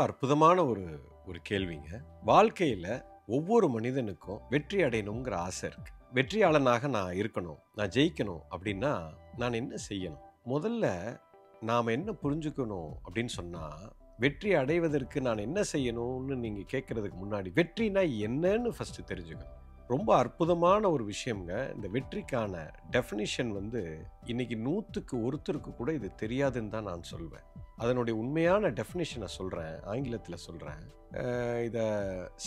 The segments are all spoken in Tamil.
அற்புதமான ஒரு ஒரு கேள்விங்க. வாழ்க்கையில ஒவ்வொரு மனிதனுக்கும் வெற்றி அடையணுங்கிற ஆசை இருக்கு. வெற்றியாளனாக நான் இருக்கணும், நான் ஜெயிக்கணும் அப்படின்னா நான் என்ன செய்யணும்? முதல்ல நாம என்ன புரிஞ்சுக்கணும் அப்படின்னு சொன்னா, வெற்றி அடைவதற்கு நான் என்ன செய்யணும்னு நீங்க கேட்கறதுக்கு முன்னாடி வெற்றினா என்னன்னு ஃபர்ஸ்ட் தெரிஞ்சுக்கணும். ரொம்ப அற்புதமான ஒரு விஷயம்ங்க. இந்த வெற்றிக்கான டெஃபினிஷன் இன்னைக்கு 100க்கு ஒருத்தருக்கு கூட இது தெரியாதுன்னு தான் நான் சொல்வேன். அதனுடைய உண்மையான டெஃபினிஷனை சொல்கிறேன், ஆங்கிலத்தில் சொல்கிறேன். இதை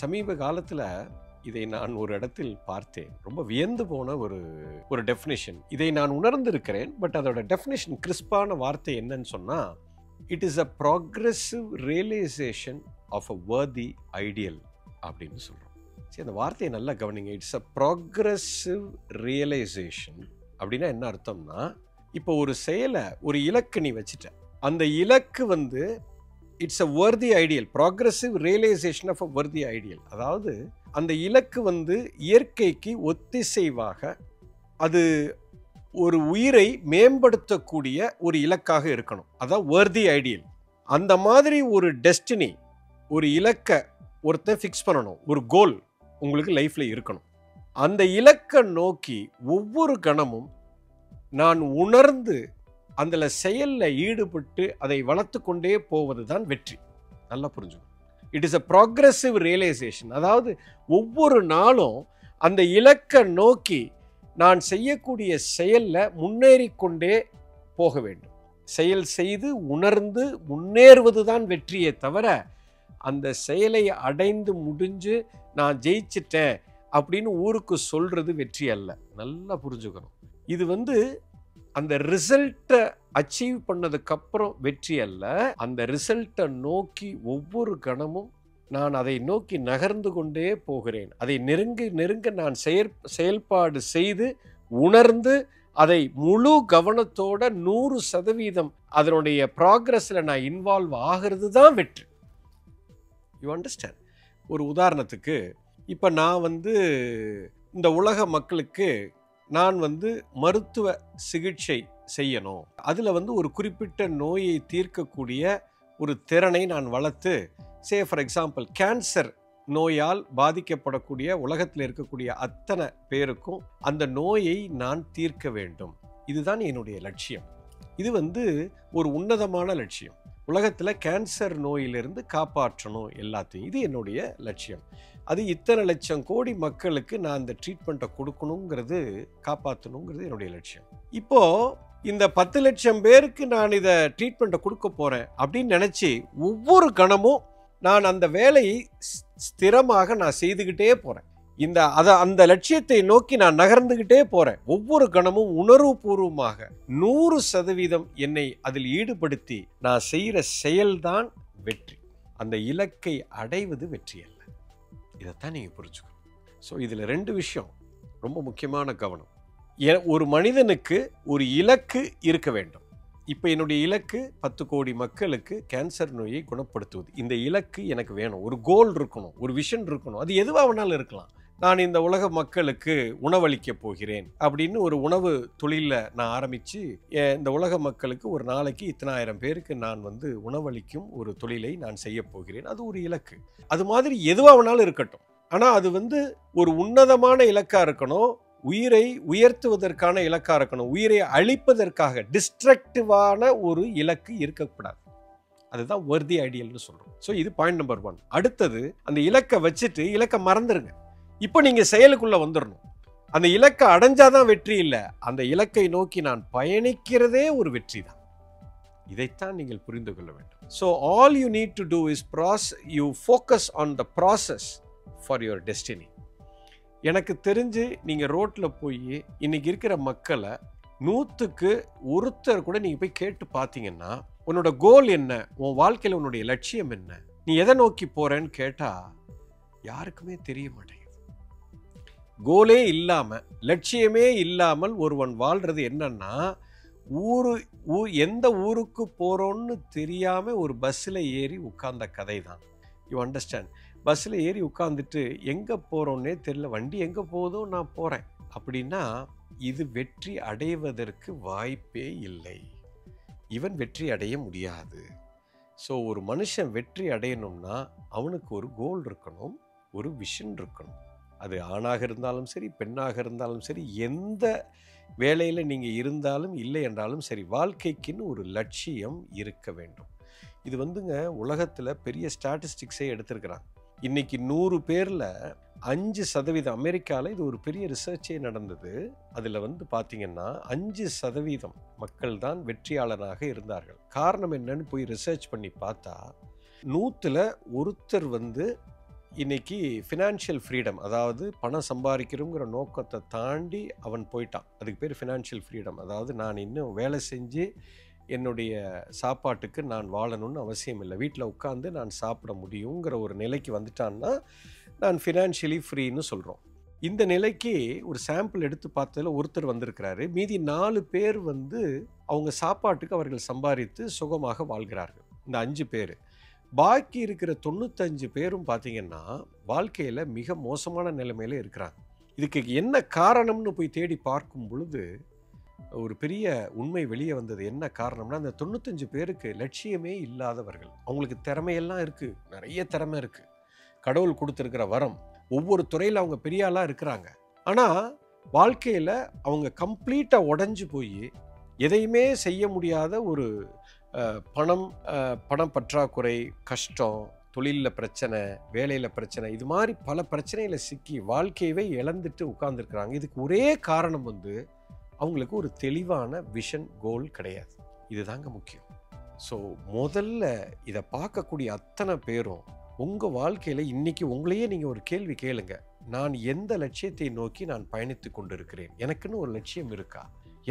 சமீப காலத்தில் இதை நான் ஒரு இடத்தில் பார்த்தேன். ரொம்ப வியந்து போன ஒரு டெஃபினிஷன். இதை நான் உணர்ந்திருக்கிறேன். பட் அதோட டெஃபினிஷன் கிறிஸ்பான வார்த்தை என்னன்னு சொன்னால், it is a progressive realisation of a worthy ideal அப்படின்னு சொல்கிறோம். சரி, அந்த வார்த்தையை நல்லா கவனிங்க. இட்ஸ் அ ப்ராக்ரெசிவ் ரியலைசேஷன் அப்படின்னா என்ன அர்த்தம்னா, இப்போ ஒரு செயலை, ஒரு இலக்கு நீ வச்சுட்ட, அந்த இலக்கு it's a worthy ideal. Progressive realisation of a worthy ideal. அதாவது அந்த இலக்கு இயற்கைக்கு ஒத்திசைவாக அது ஒரு உயிரை மேம்படுத்தக்கூடிய ஒரு இலக்காக இருக்கணும். அதான் வர்தி ஐடியல். அந்த மாதிரி ஒரு டெஸ்டினி, ஒரு இலக்கை ஒருத்தன் ஃபிக்ஸ் பண்ணணும். ஒரு கோல் உங்களுக்கு லைஃப்ல இருக்கணும். அந்த இலக்கை நோக்கி ஒவ்வொரு கணமும் நான் உணர்ந்து அந்த செயலில் ஈடுபட்டு அதை வளர்த்து கொண்டே போவது தான் வெற்றி. நல்லா புரிஞ்சுக்கணும். It is a progressive realisation. அதாவது ஒவ்வொரு நாளும் அந்த இலக்கை நோக்கி நான் செய்யக்கூடிய செயலில் முன்னேறி கொண்டே போக வேண்டும். செயல் செய்து உணர்ந்து முன்னேறுவது தான் வெற்றியே தவிர, அந்த செயலை அடைந்து முடிஞ்சு நான் ஜெயிச்சிட்டேன் அப்படின்னு ஊருக்கு சொல்றது வெற்றி அல்ல. நல்லா புரிஞ்சுக்கணும். இது அந்த ரிசல்ட்டை அச்சீவ் பண்ணதுக்கு அப்புறம் வெற்றி அல்ல. அந்த ரிசல்ட்டை நோக்கி ஒவ்வொரு கணமும் நான் அதை நோக்கி நகர்ந்து கொண்டே போகிறேன். அதை நெருங்க நான் செயல்பாடு செய்து உணர்ந்து அதை முழு கவனத்தோட 100% அதனுடைய ப்ராக்ரஸ்ல நான் இன்வால்வ் ஆகிறது தான் வெற்றி. You understand? ஒரு உதாரணத்துக்கு, இப்போ நான் இந்த உலக மக்களுக்கு நான் மருத்துவ சிகிச்சை செய்யணும். அதில் ஒரு குறிப்பிட்ட நோயை தீர்க்கக்கூடிய ஒரு திறனை நான் வளர்த்து, ஃபார் எக்ஸாம்பிள் கேன்சர் நோயால் பாதிக்கப்படக்கூடிய உலகத்தில் இருக்கக்கூடிய அத்தனை பேருக்கும் அந்த நோயை நான் தீர்க்க வேண்டும். இதுதான் என்னுடைய லட்சியம். இது ஒரு உன்னதமான லட்சியம். உலகத்தில் கேன்சர் நோயிலிருந்து காப்பாற்றணும் எல்லாத்தையும். இது என்னுடைய லட்சியம். அது இத்தனை லட்சம் கோடி மக்களுக்கு நான் இந்த ட்ரீட்மெண்ட்டை கொடுக்கணுங்கிறது, காப்பாற்றணுங்கிறது என்னுடைய லட்சியம். இப்போ இந்த 10 லட்சம் பேருக்கு நான் இதை ட்ரீட்மெண்ட்டை கொடுக்க போறேன் அப்படின்னு நினைச்சு ஒவ்வொரு கணமும் நான் அந்த வேலையை ஸ்திரமாக நான் செய்துகிட்டே போறேன். அந்த லட்சியத்தை நோக்கி நான் நகர்ந்துகிட்டே போறேன். ஒவ்வொரு கணமும் உணர்வுபூர்வமாக 100% என்னை அதில் ஈடுபடுத்தி நான் செய்கிற செயல்தான் வெற்றி. அந்த இலக்கை அடைவது வெற்றி அல்ல. இதைத்தான் நீங்க புரிஞ்சுக்கணும். ஸோ இதில் 2 விஷயம் ரொம்ப முக்கியமான கவனம். ஒரு மனிதனுக்கு ஒரு இலக்கு இருக்க வேண்டும். இப்போ என்னுடைய இலக்கு 10 கோடி மக்களுக்கு கேன்சர் நோயை குணப்படுத்துவது. இந்த இலக்கு எனக்கு வேணும். ஒரு கோல் இருக்கணும், ஒரு விஷன் இருக்கணும். அது எதுவாக வேணாலும் இருக்கலாம். நான் இந்த உலக மக்களுக்கு உணவளிக்க போகிறேன் அப்படின்னு ஒரு உணவு தொழிலில் நான் ஆரம்பித்து, இந்த உலக மக்களுக்கு ஒரு நாளைக்கு இத்தனை ஆயிரம் பேருக்கு நான் உணவளிக்கும் ஒரு தொழிலை நான் செய்ய போகிறேன். அது ஒரு இலக்கு. அது மாதிரி எதுவாக வேணாலும் இருக்கட்டும். ஆனால் அது ஒரு உன்னதமான இலக்காக இருக்கணும். உயிரை உயர்த்துவதற்கான இலக்காக இருக்கணும். உயிரை அழிப்பதற்காக டிஸ்ட்ரக்டிவான ஒரு இலக்கு இருக்கக்கூடாது. அதுதான் வர்தி ஐடியல்னு சொல்றோம். ஸோ இது பாயிண்ட் நம்பர் 1. அடுத்தது, அந்த இலக்கை வச்சுட்டு இலக்கை மறந்துடுங்க. இப்போ நீங்க செயலுக்குள்ள வந்துடணும். அந்த இலக்கை அடைஞ்சாதான் வெற்றி இல்லை, அந்த இலக்கை நோக்கி நான் பயணிக்கிறதே ஒரு வெற்றி தான். இதைத்தான் நீங்கள் புரிந்து கொள்ள வேண்டும். So all you need to do is you focus on the process for your destiny. எனக்கு தெரிஞ்சு நீங்கள் ரோட்டில் போய் இன்னைக்கு இருக்கிற மக்களை 100க்கு ஒருத்தர் கூட நீங்கள் போய் கேட்டு பார்த்தீங்கன்னா, உன்னோட கோல் என்ன, உன் வாழ்க்கையில் உன்னுடைய லட்சியம் என்ன, நீ எதை நோக்கி போறேன்னு கேட்டால் யாருக்குமே தெரிய மாட்டேங்குது. கோலே இல்லாமல், லட்சியமே இல்லாமல் ஒருவன் வாழ்றது என்னன்னா, எந்த ஊருக்கு போகிறோன்னு தெரியாமல் ஒரு பஸ்ஸில் ஏறி உட்கார்ந்த கதை தான். You understand? பஸ்ஸில் ஏறி உட்காந்துட்டு எங்கே போகிறோன்னே தெரியல, வண்டி எங்கே போகுதோ நான் போகிறேன் அப்படின்னா, இது வெற்றி அடைவதற்கு வாய்ப்பே இல்லை. இவன் வெற்றி அடைய முடியாது. ஸோ ஒரு மனுஷன் வெற்றி அடையணும்னா அவனுக்கு ஒரு கோல் இருக்கணும், ஒரு விஷன் இருக்கணும். அது ஆணாக இருந்தாலும் சரி, பெண்ணாக இருந்தாலும் சரி, எந்த வேலையில் நீங்கள் இருந்தாலும் இல்லை என்றாலும் சரி, வாழ்க்கைக்குன்னு ஒரு லட்சியம் இருக்க வேண்டும். இது வந்துங்க உலகத்தில் பெரிய ஸ்டாட்டிஸ்டிக்ஸே எடுத்திருக்கிறாங்க. இன்னைக்கு 100 பேரில் 5% அமெரிக்காவில் இது ஒரு பெரிய ரிசர்ச்சே நடந்தது. அதில் வந்து பார்த்தீங்கன்னா 5% மக்கள் தான் வெற்றியாளராக இருந்தார்கள். காரணம் என்னன்னு போய் ரிசர்ச் பண்ணி பார்த்தா 100ல் ஒருத்தர் வந்து இன்னைக்கு ஃபினான்ஷியல் ஃப்ரீடம், அதாவது பணம் சம்பாதிக்கிறோங்கிற நோக்கத்தை தாண்டி அவன் போயிட்டான். அதுக்கு பேர் ஃபினான்ஷியல் ஃப்ரீடம். அதாவது நான் இன்னும் வேலை செஞ்சு என்னுடைய சாப்பாட்டுக்கு நான் வாழணும்னு அவசியம் இல்லை, வீட்டில் உட்காந்து நான் சாப்பிட முடியுங்கிற ஒரு நிலைக்கு வந்துட்டான்னா நான் ஃபினான்ஷியலி ஃப்ரீன்னு சொல்கிறோம். இந்த நிலைக்கு ஒரு சாம்பிள் எடுத்து பார்த்ததில் ஒருத்தர் வந்திருக்கிறாரு. மீதி 4 பேர் வந்து அவங்க சாப்பாட்டுக்கு அவர்கள் சம்பாதித்து சுகமாக வாழ்கிறார்கள். இந்த 5 பேர். பாக்கி இருக்கிற 95 பேரும் பார்த்தீங்கன்னா வாழ்க்கையில் மிக மோசமான நிலைமையில இருக்கிறாங்க. இதுக்கு என்ன காரணம்னு போய் தேடி பார்க்கும் பொழுது ஒரு பெரிய உண்மை வெளியே வந்தது. என்ன காரணம்னா, அந்த 95 பேருக்கு லட்சியமே இல்லாதவர்கள். அவங்களுக்கு திறமையெல்லாம் இருக்கு, நிறைய திறமை இருக்கு, கடவுள் கொடுத்துருக்கிற வரம், ஒவ்வொரு துறையில் அவங்க பெரிய ஆளாக இருக்கிறாங்க. ஆனால் வாழ்க்கையில் அவங்க கம்ப்ளீட்டாக உடஞ்சி போய் எதையுமே செய்ய முடியாத ஒரு பணம் பற்றாக்குறை, கஷ்டம், தொழிலில் பிரச்சனை, வேலையில் பிரச்சனை, இது மாதிரி பல பிரச்சனைகளை சிக்கி வாழ்க்கையவே இழந்துட்டு உட்கார்ந்துருக்குறாங்க. இதுக்கு ஒரே காரணம் வந்து அவங்களுக்கு ஒரு தெளிவான விஷன், கோல் கிடையாது. இதுதாங்க முக்கியம். ஸோ முதல்ல இதை பார்க்கக்கூடிய அத்தனை பேரும் உங்கள் வாழ்க்கையில் இன்றைக்கி உங்களையே நீங்கள் ஒரு கேள்வி கேளுங்க. நான் எந்த லட்சியத்தை நோக்கி நான் பயணித்து கொண்டு இருக்கிறேன்? எனக்குன்னு ஒரு லட்சியம் இருக்கா?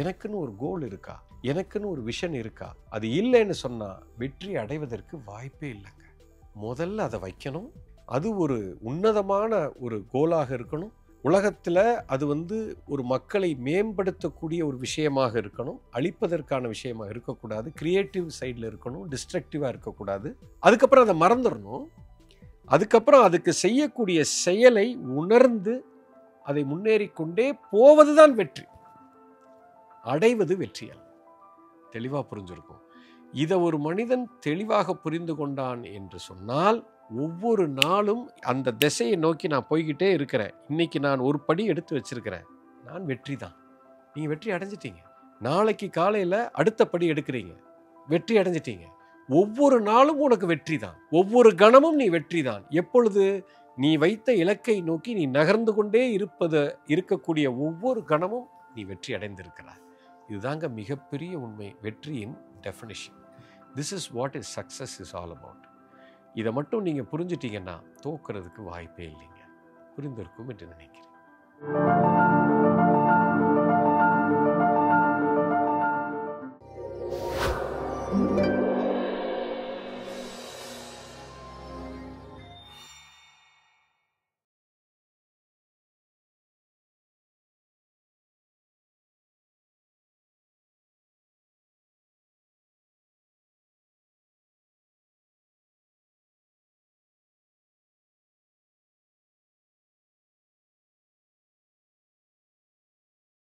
எனக்குன்னு ஒரு கோல் இருக்கா? எனக்குன்னு ஒரு விஷன் இருக்கா? அது இல்லைன்னு சொன்னால் வெற்றி அடைவதற்கு வாய்ப்பே இல்லைங்க. முதல்ல அதை வைக்கணும். அது ஒரு உன்னதமான ஒரு கோலாக இருக்கணும். உலகத்தில் அது வந்து ஒரு மக்களை மேம்படுத்தக்கூடிய ஒரு விஷயமாக இருக்கணும், அழிப்பதற்கான விஷயமாக இருக்கக்கூடாது, கிரியேட்டிவ் சைடில் இருக்கணும், டிஸ்ட்ரக்டிவாக இருக்கக்கூடாது. அதுக்கப்புறம் அதை மறந்துடணும். அதுக்கப்புறம் அதுக்கு செய்யக்கூடிய செயலை உணர்ந்து அதை முன்னேறிக்கொண்டே போவதுதான் வெற்றி. அடைவது வெற்றி அல்ல. தெளிவாக புரிஞ்சிருக்கும். இதை ஒரு மனிதன் தெளிவாக புரிந்து கொண்டான் என்று சொன்னால் ஒவ்வொரு நாளும் அந்த திசையை நோக்கி நான் போய்கிட்டே இருக்கிறேன். இன்னைக்கு நான் ஒரு படி எடுத்து வச்சிருக்கிறேன், நான் வெற்றி தான். நீங்கள் வெற்றி அடைஞ்சிட்டீங்க. நாளைக்கு காலையில் அடுத்த படி எடுக்கிறீங்க, வெற்றி அடைஞ்சிட்டீங்க. ஒவ்வொரு நாளும் உனக்கு வெற்றி தான். ஒவ்வொரு கணமும் நீ வெற்றி தான். எப்பொழுது நீ வைத்த இலக்கை நோக்கி நீ நகர்ந்து கொண்டே இருக்கக்கூடிய ஒவ்வொரு கணமும் நீ வெற்றி அடைந்திருக்கிறாய். இதுதாங்க மிகப்பெரிய உண்மை, வெற்றியின் definition. This is what is success is all about. இதை மட்டும் நீங்கள் புரிஞ்சிட்டீங்கன்னா தோக்கிறதுக்கு வாய்ப்பே இல்லைங்க. புரிந்திருக்கும் என்று நினைக்கிறேன்.